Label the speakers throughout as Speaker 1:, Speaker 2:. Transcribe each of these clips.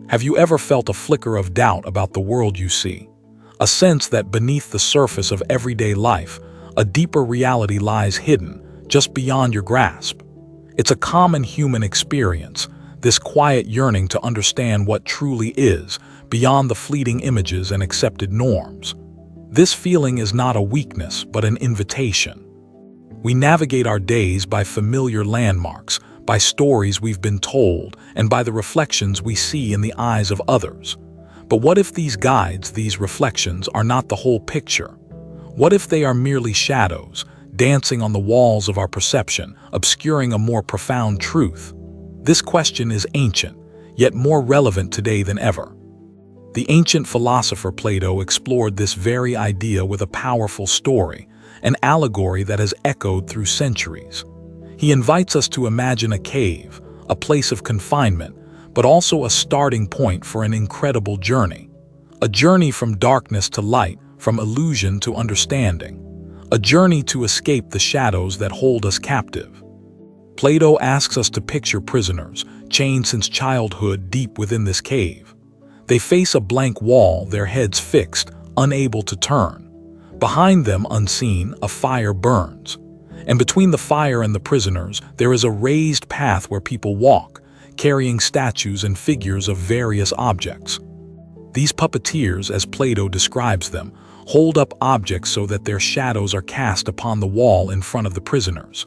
Speaker 1: Have you ever felt a flicker of doubt about the world you see? A sense that beneath the surface of everyday life, a deeper reality lies hidden, just beyond your grasp? It's a common human experience, this quiet yearning to understand what truly is, beyond the fleeting images and accepted norms. This feeling is not a weakness, but an invitation. We navigate our days by familiar landmarks, by stories we've been told, and by the reflections we see in the eyes of others. But what if these guides, these reflections, are not the whole picture? What if they are merely shadows, dancing on the walls of our perception, obscuring a more profound truth? This question is ancient, yet more relevant today than ever. The ancient philosopher Plato explored this very idea with a powerful story, an allegory that has echoed through centuries. He invites us to imagine a cave, a place of confinement, but also a starting point for an incredible journey. A journey from darkness to light, from illusion to understanding. A journey to escape the shadows that hold us captive. Plato asks us to picture prisoners, chained since childhood deep within this cave. They face a blank wall, their heads fixed, unable to turn. Behind them, unseen, a fire burns. And between the fire and the prisoners, there is a raised path where people walk, carrying statues and figures of various objects. These puppeteers, as Plato describes them, hold up objects so that their shadows are cast upon the wall in front of the prisoners.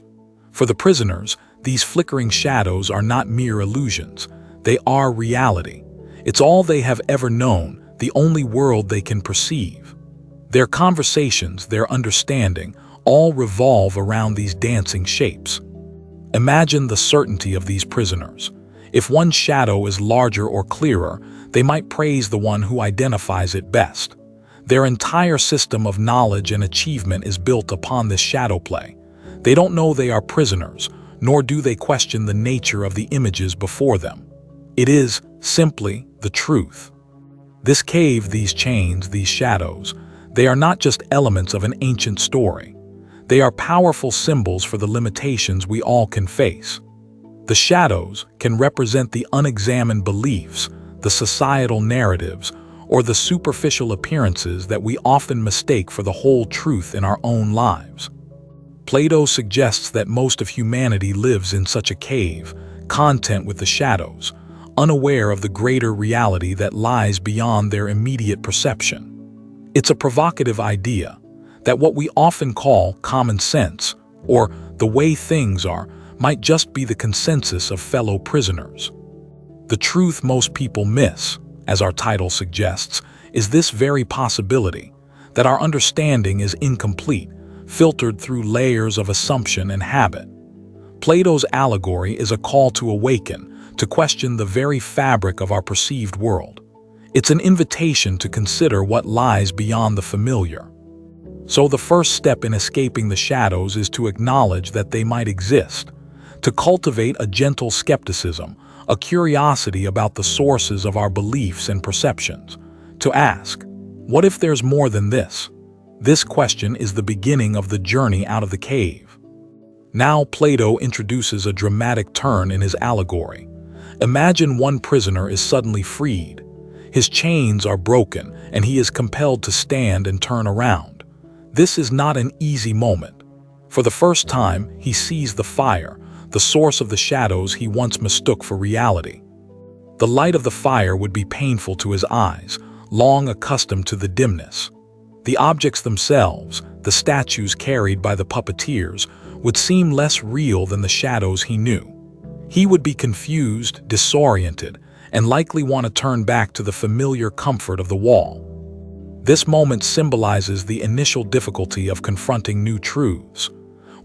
Speaker 1: For the prisoners, these flickering shadows are not mere illusions. They are reality. It's all they have ever known, the only world they can perceive. Their conversations, their understanding, all revolve around these dancing shapes. Imagine the certainty of these prisoners. If one shadow is larger or clearer, they might praise the one who identifies it best. Their entire system of knowledge and achievement is built upon this shadow play. They don't know they are prisoners, nor do they question the nature of the images before them. It is simply the truth. This cave, these chains, these shadows, they are not just elements of an ancient story. They are powerful symbols for the limitations we all can face. The shadows can represent the unexamined beliefs, the societal narratives, or the superficial appearances that we often mistake for the whole truth in our own lives. Plato suggests that most of humanity lives in such a cave, content with the shadows, unaware of the greater reality that lies beyond their immediate perception. It's a provocative idea that what we often call common sense, or the way things are, might just be the consensus of fellow prisoners. The truth most people miss, as our title suggests, is this very possibility, that our understanding is incomplete, filtered through layers of assumption and habit. Plato's allegory is a call to awaken, to question the very fabric of our perceived world. It's an invitation to consider what lies beyond the familiar. So the first step in escaping the shadows is to acknowledge that they might exist, to cultivate a gentle skepticism, a curiosity about the sources of our beliefs and perceptions, to ask, what if there's more than this? This question is the beginning of the journey out of the cave. Now Plato introduces a dramatic turn in his allegory. Imagine one prisoner is suddenly freed. His chains are broken, and he is compelled to stand and turn around. This is not an easy moment. For the first time, he sees the fire, the source of the shadows he once mistook for reality. The light of the fire would be painful to his eyes, long accustomed to the dimness. The objects themselves, the statues carried by the puppeteers, would seem less real than the shadows he knew. He would be confused, disoriented, and likely want to turn back to the familiar comfort of the wall. This moment symbolizes the initial difficulty of confronting new truths.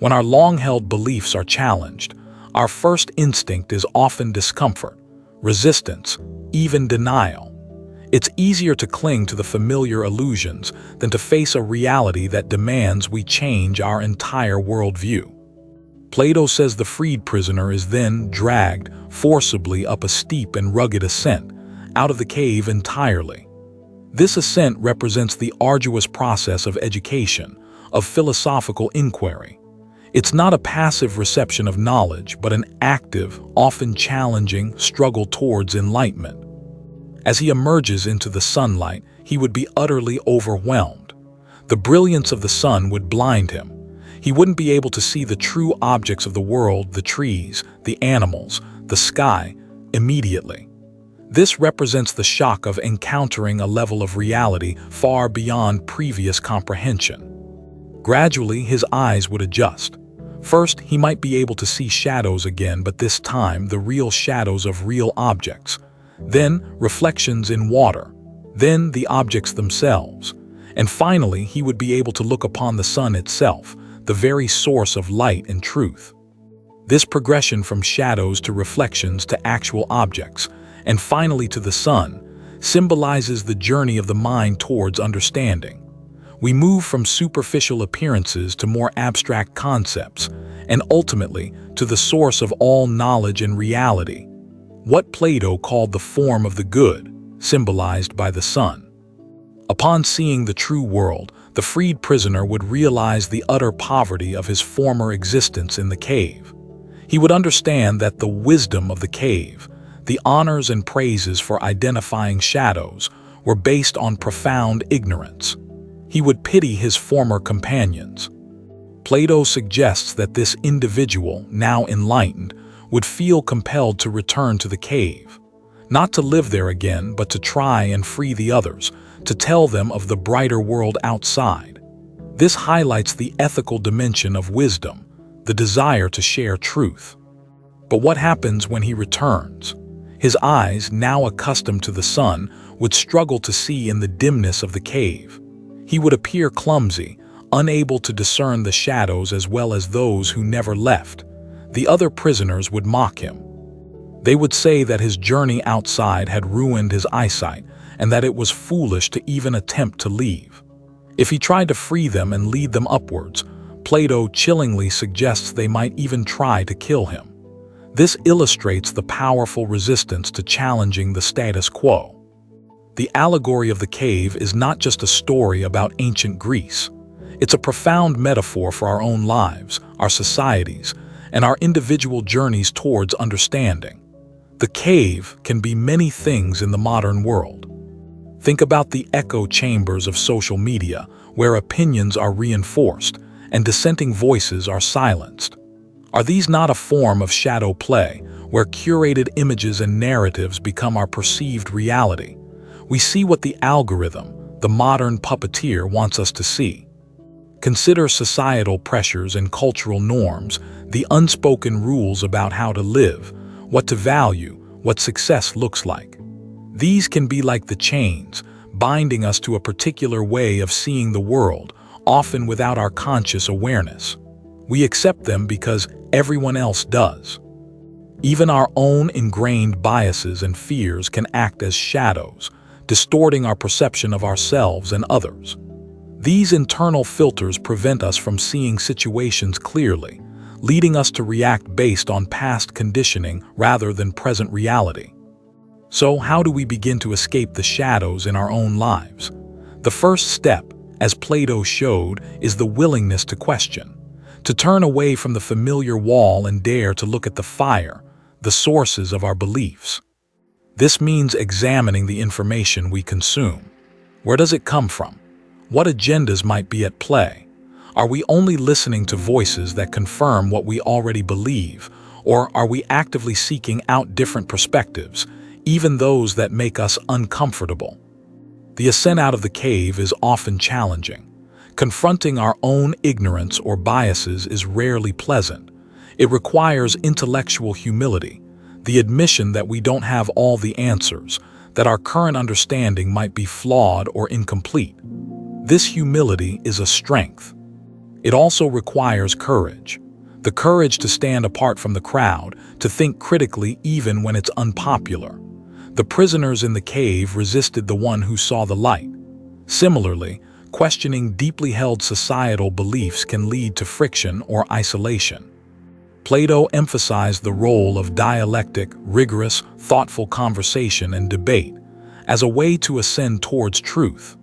Speaker 1: When our long-held beliefs are challenged, our first instinct is often discomfort, resistance, even denial. It's easier to cling to the familiar illusions than to face a reality that demands we change our entire worldview. Plato says the freed prisoner is then dragged forcibly up a steep and rugged ascent, out of the cave entirely. This ascent represents the arduous process of education, of philosophical inquiry. It's not a passive reception of knowledge, but an active, often challenging struggle towards enlightenment. As he emerges into the sunlight, he would be utterly overwhelmed. The brilliance of the sun would blind him. He wouldn't be able to see the true objects of the world, the trees, the animals, the sky, immediately. This represents the shock of encountering a level of reality far beyond previous comprehension. Gradually, his eyes would adjust. First, he might be able to see shadows again, but this time the real shadows of real objects. Then, reflections in water. Then, the objects themselves. And finally, he would be able to look upon the sun itself, the very source of light and truth. This progression from shadows to reflections to actual objects, and finally to the sun, symbolizes the journey of the mind towards understanding. We move from superficial appearances to more abstract concepts, and ultimately to the source of all knowledge and reality, what Plato called the form of the good, symbolized by the sun. Upon seeing the true world, the freed prisoner would realize the utter poverty of his former existence in the cave. He would understand that the wisdom of the cave, the honors and praises for identifying shadows, were based on profound ignorance. He would pity his former companions. Plato suggests that this individual, now enlightened, would feel compelled to return to the cave, not to live there again, but to try and free the others, to tell them of the brighter world outside. This highlights the ethical dimension of wisdom, the desire to share truth. But what happens when he returns? His eyes, now accustomed to the sun, would struggle to see in the dimness of the cave. He would appear clumsy, unable to discern the shadows as well as those who never left. The other prisoners would mock him. They would say that his journey outside had ruined his eyesight and that it was foolish to even attempt to leave. If he tried to free them and lead them upwards, Plato chillingly suggests they might even try to kill him. This illustrates the powerful resistance to challenging the status quo. The allegory of the cave is not just a story about ancient Greece. It's a profound metaphor for our own lives, our societies, and our individual journeys towards understanding. The cave can be many things in the modern world. Think about the echo chambers of social media, where opinions are reinforced and dissenting voices are silenced. Are these not a form of shadow play, where curated images and narratives become our perceived reality? We see what the algorithm, the modern puppeteer, wants us to see. Consider societal pressures and cultural norms, the unspoken rules about how to live, what to value, what success looks like. These can be like the chains, binding us to a particular way of seeing the world, often without our conscious awareness. We accept them because everyone else does. Even our own ingrained biases and fears can act as shadows, distorting our perception of ourselves and others. These internal filters prevent us from seeing situations clearly, leading us to react based on past conditioning rather than present reality. So, how do we begin to escape the shadows in our own lives? The first step, as Plato showed, is the willingness to question, to turn away from the familiar wall and dare to look at the fire, the sources of our beliefs. This means examining the information we consume. Where does it come from? What agendas might be at play? Are we only listening to voices that confirm what we already believe, or are we actively seeking out different perspectives, even those that make us uncomfortable? The ascent out of the cave is often challenging. Confronting our own ignorance or biases is rarely pleasant. It requires intellectual humility, the admission that we don't have all the answers, that our current understanding might be flawed or incomplete. This humility is a strength. It also requires courage. The courage to stand apart from the crowd, to think critically even when it's unpopular. The prisoners in the cave resisted the one who saw the light. Similarly, questioning deeply held societal beliefs can lead to friction or isolation. Plato emphasized the role of dialectic, rigorous, thoughtful conversation and debate as a way to ascend towards truth.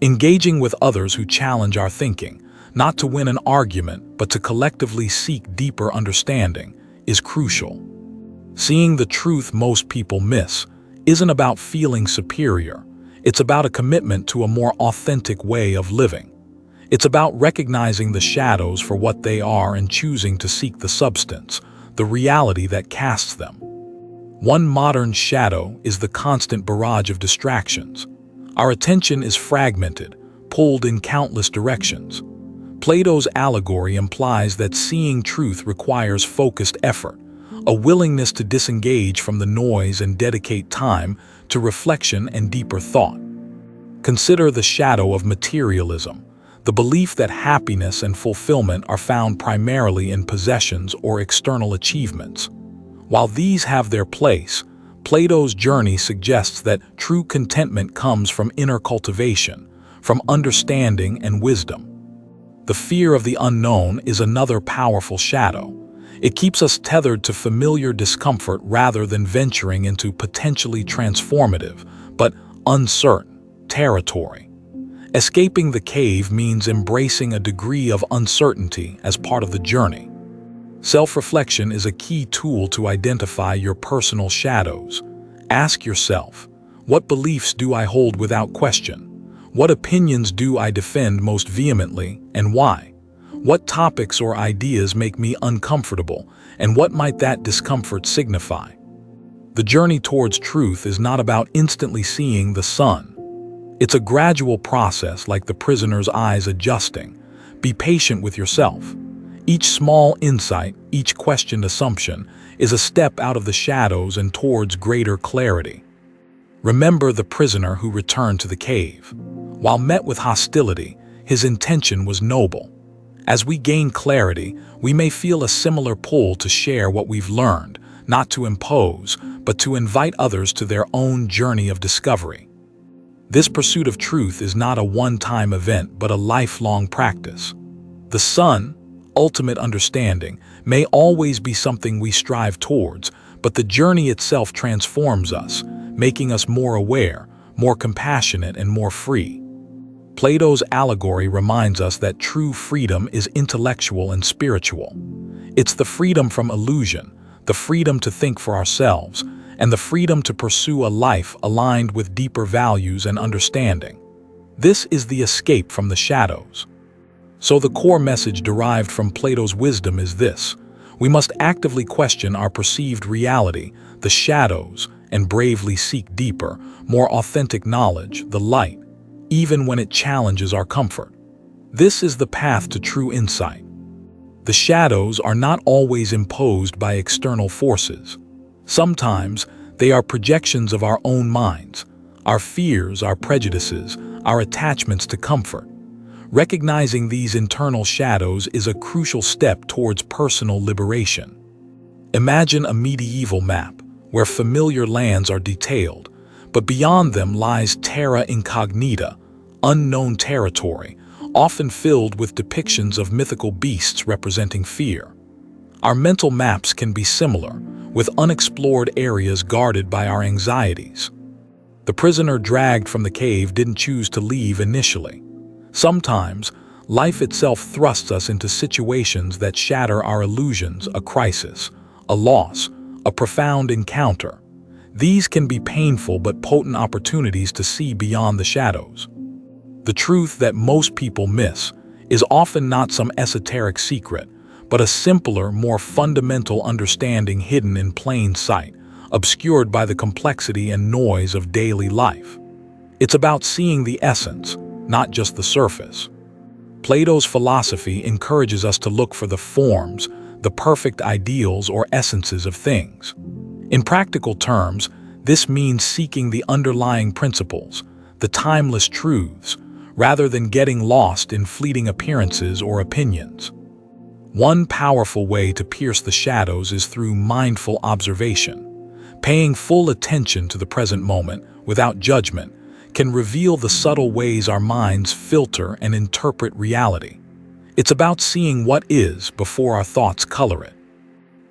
Speaker 1: Engaging with others who challenge our thinking, not to win an argument but to collectively seek deeper understanding, is crucial. Seeing the truth most people miss, isn't about feeling superior. It's about a commitment to a more authentic way of living. It's about recognizing the shadows for what they are and choosing to seek the substance, the reality that casts them. One modern shadow is the constant barrage of distractions. Our attention is fragmented, pulled in countless directions. Plato's allegory implies that seeing truth requires focused effort, a willingness to disengage from the noise and dedicate time to reflection and deeper thought. Consider the shadow of materialism, the belief that happiness and fulfillment are found primarily in possessions or external achievements. While these have their place, Plato's journey suggests that true contentment comes from inner cultivation, from understanding and wisdom. The fear of the unknown is another powerful shadow. It keeps us tethered to familiar discomfort rather than venturing into potentially transformative, but uncertain, territory. Escaping the cave means embracing a degree of uncertainty as part of the journey. Self-reflection is a key tool to identify your personal shadows. Ask yourself, what beliefs do I hold without question? What opinions do I defend most vehemently, and why? What topics or ideas make me uncomfortable, and what might that discomfort signify? The journey towards truth is not about instantly seeing the sun. It's a gradual process, like the prisoner's eyes adjusting. Be patient with yourself. Each small insight, each questioned assumption, is a step out of the shadows and towards greater clarity. Remember the prisoner who returned to the cave. While met with hostility, his intention was noble. As we gain clarity, we may feel a similar pull to share what we've learned, not to impose, but to invite others to their own journey of discovery. This pursuit of truth is not a one-time event, but a lifelong practice. The sun, ultimate understanding, may always be something we strive towards, but the journey itself transforms us, making us more aware, more compassionate, and more free. Plato's allegory reminds us that true freedom is intellectual and spiritual. It's the freedom from illusion, the freedom to think for ourselves, and the freedom to pursue a life aligned with deeper values and understanding. This is the escape from the shadows. So the core message derived from Plato's wisdom is this: we must actively question our perceived reality, the shadows, and bravely seek deeper, more authentic knowledge, the light, even when it challenges our comfort. This is the path to true insight. The shadows are not always imposed by external forces. Sometimes they are projections of our own minds, our fears, our prejudices, our attachments to comfort. Recognizing these internal shadows is a crucial step towards personal liberation. Imagine a medieval map where familiar lands are detailed, but beyond them lies terra incognita, unknown territory, often filled with depictions of mythical beasts representing fear. Our mental maps can be similar, with unexplored areas guarded by our anxieties. The prisoner dragged from the cave didn't choose to leave initially. Sometimes, life itself thrusts us into situations that shatter our illusions, a crisis, a loss, a profound encounter. These can be painful but potent opportunities to see beyond the shadows. The truth that most people miss is often not some esoteric secret, but a simpler, more fundamental understanding hidden in plain sight, obscured by the complexity and noise of daily life. It's about seeing the essence, not just the surface. Plato's philosophy encourages us to look for the forms, the perfect ideals or essences of things. In practical terms, this means seeking the underlying principles, the timeless truths, rather than getting lost in fleeting appearances or opinions. One powerful way to pierce the shadows is through mindful observation. Paying full attention to the present moment, without judgment, can reveal the subtle ways our minds filter and interpret reality. It's about seeing what is before our thoughts color it.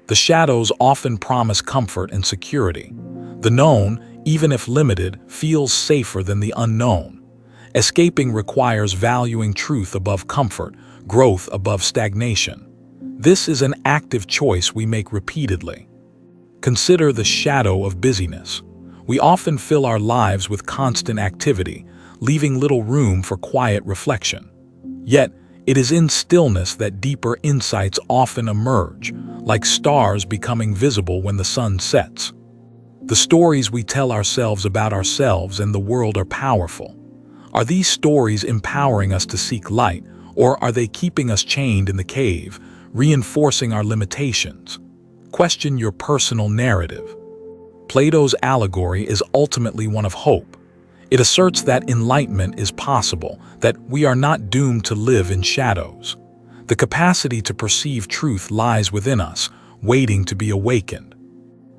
Speaker 1: The shadows often promise comfort and security. The known, even if limited, feels safer than the unknown. Escaping requires valuing truth above comfort, growth above stagnation. This is an active choice we make repeatedly. Consider the shadow of busyness. We often fill our lives with constant activity, leaving little room for quiet reflection. Yet, it is in stillness that deeper insights often emerge, like stars becoming visible when the sun sets. The stories we tell ourselves about ourselves and the world are powerful. Are these stories empowering us to seek light, or are they keeping us chained in the cave, reinforcing our limitations? Question your personal narrative. Plato's Allegory is ultimately one of hope. It asserts that enlightenment is possible, that we are not doomed to live in shadows. The capacity to perceive truth lies within us, waiting to be awakened.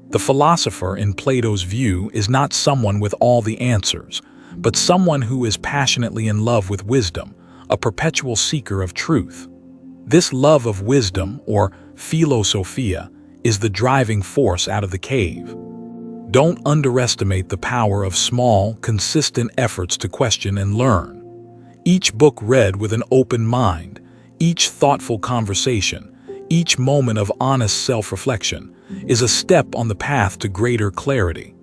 Speaker 1: The philosopher in Plato's view is not someone with all the answers, but someone who is passionately in love with wisdom, a perpetual seeker of truth. This love of wisdom, or philosophia, is the driving force out of the cave. Don't underestimate the power of small, consistent efforts to question and learn. Each book read with an open mind, each thoughtful conversation, each moment of honest self-reflection is a step on the path to greater clarity.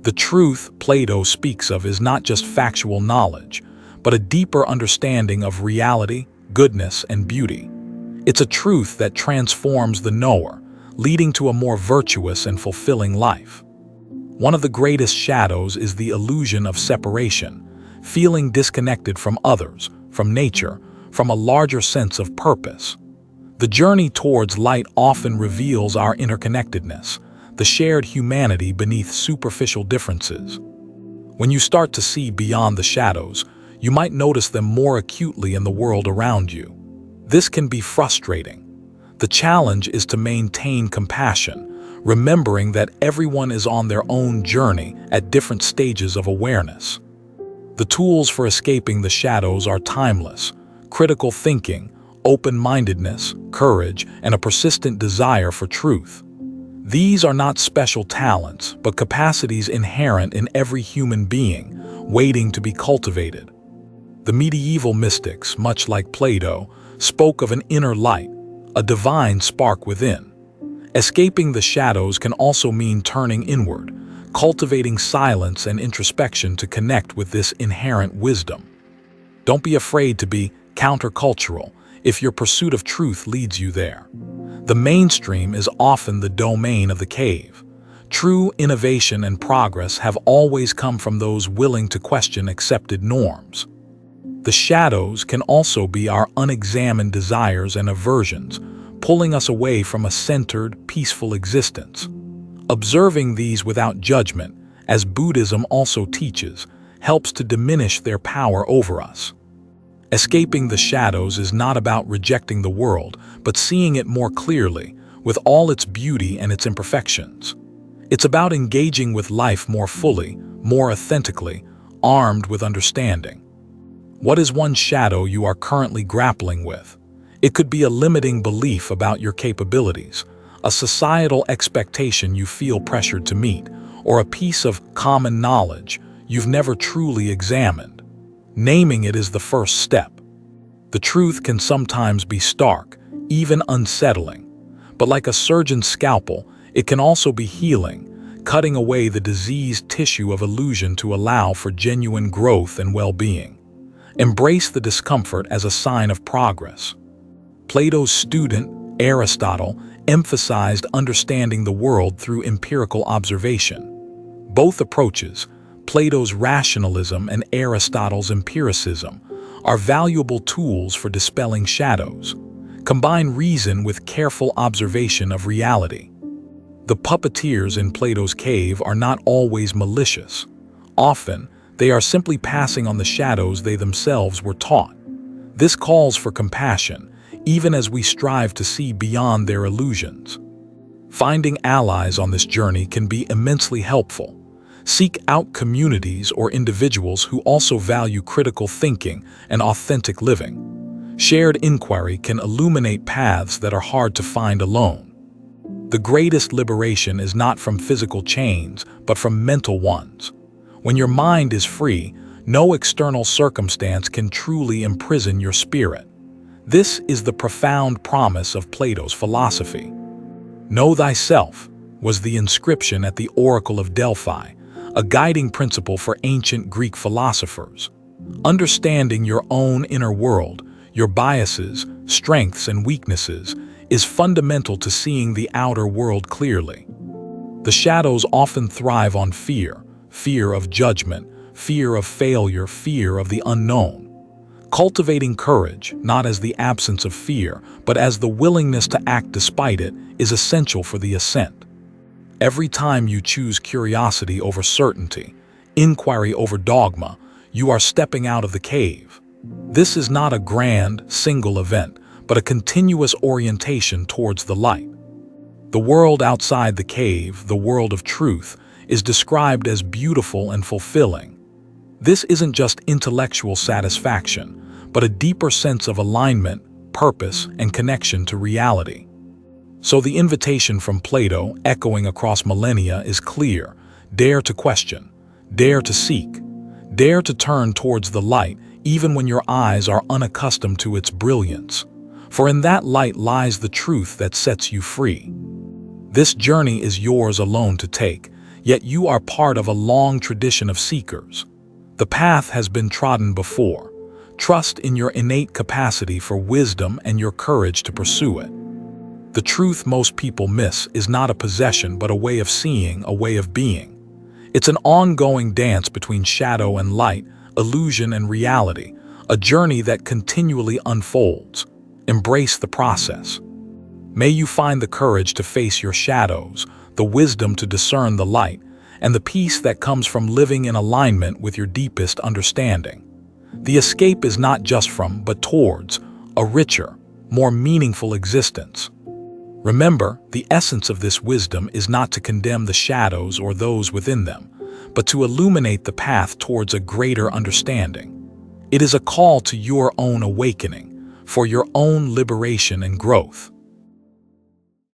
Speaker 1: The truth Plato speaks of is not just factual knowledge, but a deeper understanding of reality, goodness, and beauty. It's a truth that transforms the knower, leading to a more virtuous and fulfilling life. One of the greatest shadows is the illusion of separation, feeling disconnected from others, from nature, from a larger sense of purpose. The journey towards light often reveals our interconnectedness, the shared humanity beneath superficial differences. When you start to see beyond the shadows, you might notice them more acutely in the world around you. This can be frustrating. The challenge is to maintain compassion, remembering that everyone is on their own journey at different stages of awareness. The tools for escaping the shadows are timeless: critical thinking, open-mindedness, courage, and a persistent desire for truth. These are not special talents, but capacities inherent in every human being, waiting to be cultivated. The medieval mystics, much like Plato, spoke of an inner light, a divine spark within. Escaping the shadows can also mean turning inward, cultivating silence and introspection to connect with this inherent wisdom. Don't be afraid to be countercultural if your pursuit of truth leads you there. The mainstream is often the domain of the cave. True innovation and progress have always come from those willing to question accepted norms. The shadows can also be our unexamined desires and aversions, pulling us away from a centered, peaceful existence. Observing these without judgment, as Buddhism also teaches, helps to diminish their power over us. Escaping the shadows is not about rejecting the world, but seeing it more clearly, with all its beauty and its imperfections. It's about engaging with life more fully, more authentically, armed with understanding. What is one shadow you are currently grappling with? It could be a limiting belief about your capabilities, a societal expectation you feel pressured to meet, or a piece of common knowledge you've never truly examined. Naming it is the first step. The truth can sometimes be stark, even unsettling, but like a surgeon's scalpel, it can also be healing, cutting away the diseased tissue of illusion to allow for genuine growth and well-being. Embrace the discomfort as a sign of progress. Plato's student, Aristotle, emphasized understanding the world through empirical observation. Both approaches, Plato's rationalism and Aristotle's empiricism, are valuable tools for dispelling shadows. Combine reason with careful observation of reality. The puppeteers in Plato's cave are not always malicious. Often, they are simply passing on the shadows they themselves were taught. This calls for compassion, even as we strive to see beyond their illusions. Finding allies on this journey can be immensely helpful. Seek out communities or individuals who also value critical thinking and authentic living. Shared inquiry can illuminate paths that are hard to find alone. The greatest liberation is not from physical chains, but from mental ones. When your mind is free, no external circumstance can truly imprison your spirit. This is the profound promise of Plato's philosophy. Know thyself was the inscription at the Oracle of Delphi, a guiding principle for ancient Greek philosophers. Understanding your own inner world, your biases, strengths, and weaknesses, is fundamental to seeing the outer world clearly. The shadows often thrive on fear, fear of judgment, fear of failure, fear of the unknown. Cultivating courage, not as the absence of fear, but as the willingness to act despite it, is essential for the ascent. Every time you choose curiosity over certainty, inquiry over dogma, you are stepping out of the cave. This is not a grand, single event, but a continuous orientation towards the light. The world outside the cave, the world of truth, is described as beautiful and fulfilling. This isn't just intellectual satisfaction, but a deeper sense of alignment, purpose, and connection to reality. So the invitation from Plato, echoing across millennia, is clear. Dare to question, dare to seek, dare to turn towards the light, even when your eyes are unaccustomed to its brilliance. For in that light lies the truth that sets you free. This journey is yours alone to take, yet you are part of a long tradition of seekers. The path has been trodden before. Trust in your innate capacity for wisdom and your courage to pursue it. The truth most people miss is not a possession but a way of seeing, a way of being. It's an ongoing dance between shadow and light, illusion and reality, a journey that continually unfolds. Embrace the process. May you find the courage to face your shadows, the wisdom to discern the light, and the peace that comes from living in alignment with your deepest understanding. The escape is not just from, but towards, a richer, more meaningful existence. Remember, the essence of this wisdom is not to condemn the shadows or those within them, but to illuminate the path towards a greater understanding. It is a call to your own awakening, for your own liberation and growth.